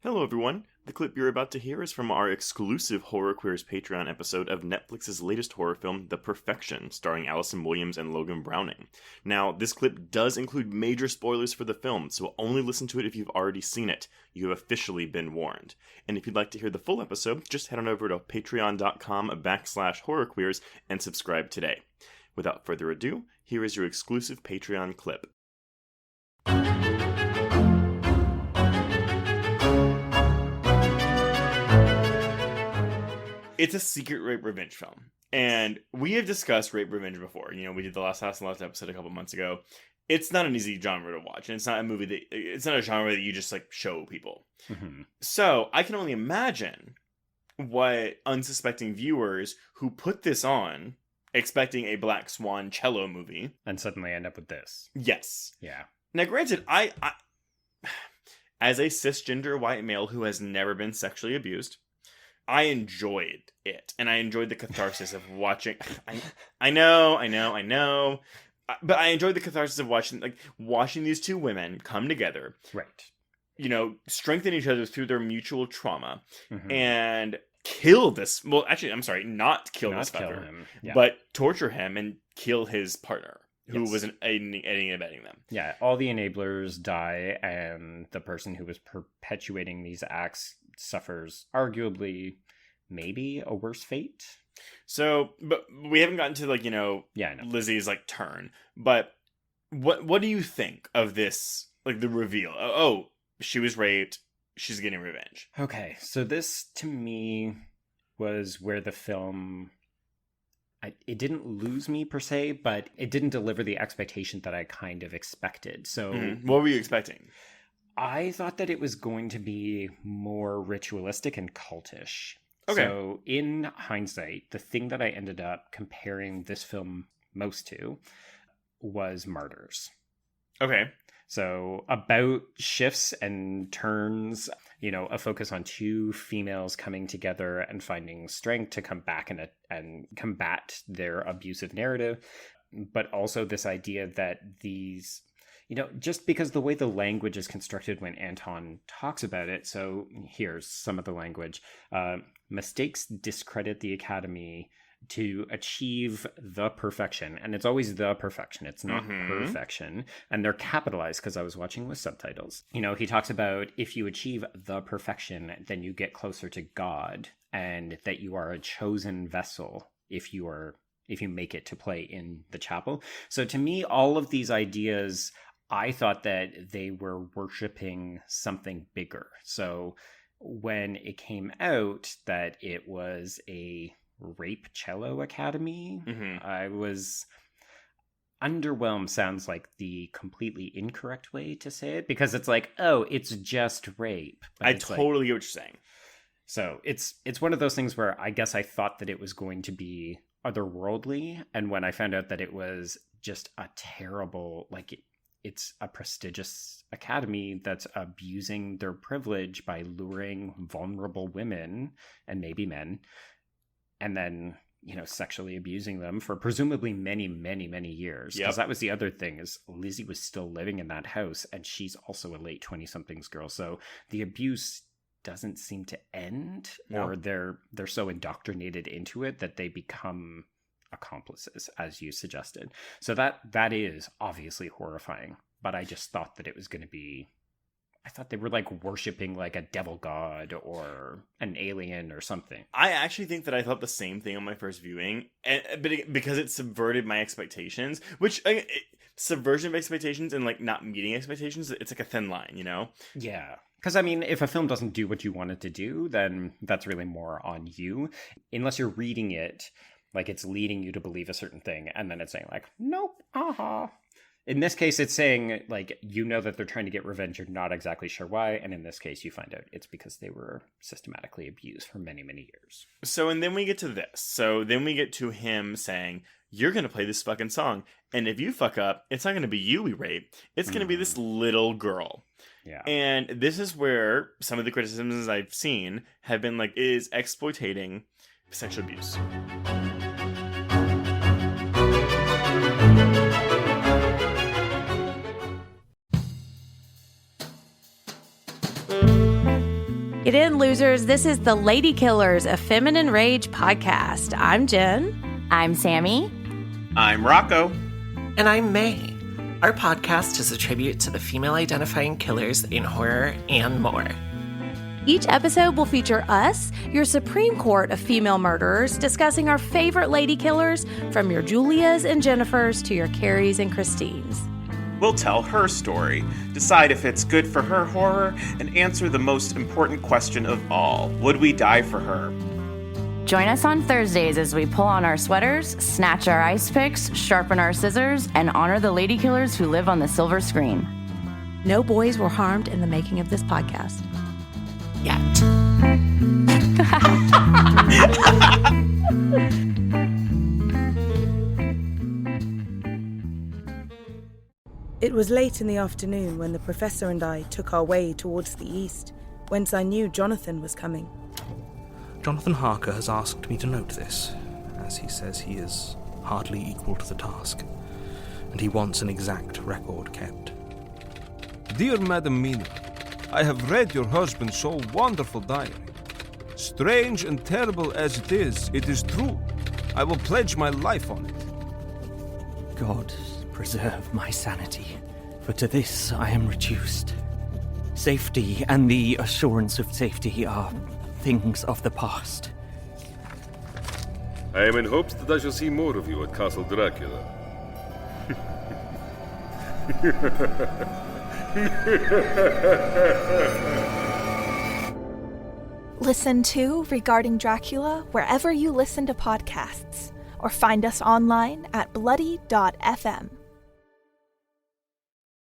Hello everyone! The clip you're about to hear is from our exclusive Horror Queers Patreon episode of Netflix's latest horror film, The Perfection, starring Allison Williams and Logan Browning. Now, this clip does include major spoilers for the film, so only listen to it if you've already seen it. You have officially been warned. And if you'd like to hear the full episode, just head on over to patreon.com/horrorqueers and subscribe today. Without further ado, here is your exclusive Patreon clip. It's a secret rape revenge film. And we have discussed rape revenge before. You know, we did the Last House on the Left episode a couple months ago. It's not an easy genre to watch. And it's not a genre that you just like show people. Mm-hmm. So I can only imagine what unsuspecting viewers who put this on expecting a Black Swan cello movie. And suddenly end up with this. Yes. Yeah. Now granted, I as a cisgender white male who has never been sexually abused, I enjoyed it, and I enjoyed the catharsis of watching. I know. But I enjoyed the catharsis of watching these two women come together. Right. You know, strengthen each other through their mutual trauma, and kill this. Well, actually, I'm sorry, not kill this fucker, but torture him and kill his partner, who was aiding and abetting them. Yeah, all the enablers die, and the person who was perpetuating these acts suffers arguably maybe a worse fate. So, but we haven't gotten to Lizzie's turn. But what do you think of this, the reveal? Oh, she was raped. She's getting revenge. Okay, so this to me was where the film, it didn't lose me per se, but it didn't deliver the expectation that I kind of expected. So what were you expecting? I thought that it was going to be more ritualistic and cultish. Okay. So in hindsight, the thing that I ended up comparing this film most to was Martyrs. Okay. So about shifts and turns, a focus on two females coming together and finding strength to come back and combat their abusive narrative. But also this idea that these... just because the way the language is constructed when Anton talks about it. So here's some of the language. Mistakes discredit the academy to achieve the perfection. And it's always the perfection. It's not perfection. And they're capitalized because I was watching with subtitles. He talks about if you achieve the perfection, then you get closer to God, and that you are a chosen vessel if you make it to play in the chapel. So to me, all of these ideas, I thought that they were worshiping something bigger. So when it came out that it was a rape cello academy, I was underwhelmed. Sounds like the completely incorrect way to say it, because it's it's just rape. But I totally get what you're saying. So it's one of those things where I guess I thought that it was going to be otherworldly, and when I found out that it was just a terrible, it's a prestigious academy that's abusing their privilege by luring vulnerable women and maybe men, and then, sexually abusing them for presumably many, many, many years. Because that was the other thing, is Lizzie was still living in that house, and she's also a late 20-somethings girl. So the abuse doesn't seem to end, or they're so indoctrinated into it that they become accomplices, as you suggested. So that is obviously horrifying, but I just thought that it was going to be, I thought they were worshipping a devil god or an alien or something. I actually think that I thought the same thing on my first viewing, but because it subverted my expectations, which subversion of expectations and not meeting expectations, it's a thin line, Yeah. Because, if a film doesn't do what you want it to do, then that's really more on you. Unless you're reading it, it's leading you to believe a certain thing, and then it's saying, nope, In this case, it's saying, that they're trying to get revenge, you're not exactly sure why, and in this case, you find out it's because they were systematically abused for many, many years. So, and then we get to this. So, then we get to him saying, you're going to play this fucking song, and if you fuck up, it's not going to be you we rape, it's going to be this little girl. Yeah. And this is where some of the criticisms I've seen have been is exploiting sexual abuse. Get in, losers. This is the Lady Killers, a Feminine Rage podcast. I'm Jen. I'm Sammy. I'm Rocco. And I'm May. Our podcast is a tribute to the female-identifying killers in horror and more. Each episode will feature us, your Supreme Court of female murderers, discussing our favorite lady killers, from your Julias and Jennifers to your Carries and Christines. We'll tell her story, decide if it's good for her horror, and answer the most important question of all: would we die for her? Join us on Thursdays as we pull on our sweaters, snatch our ice picks, sharpen our scissors, and honor the lady killers who live on the silver screen. No boys were harmed in the making of this podcast. Yet. It was late in the afternoon when the professor and I took our way towards the east, whence I knew Jonathan was coming. Jonathan Harker has asked me to note this, as he says he is hardly equal to the task, and he wants an exact record kept. Dear Madam Mina, I have read your husband's so wonderful diary. Strange and terrible as it is true. I will pledge my life on it. God preserve my sanity, for to this I am reduced. Safety and the assurance of safety are things of the past. I am in hopes that I shall see more of you at Castle Dracula. Listen to Regarding Dracula wherever you listen to podcasts, or find us online at bloody.fm.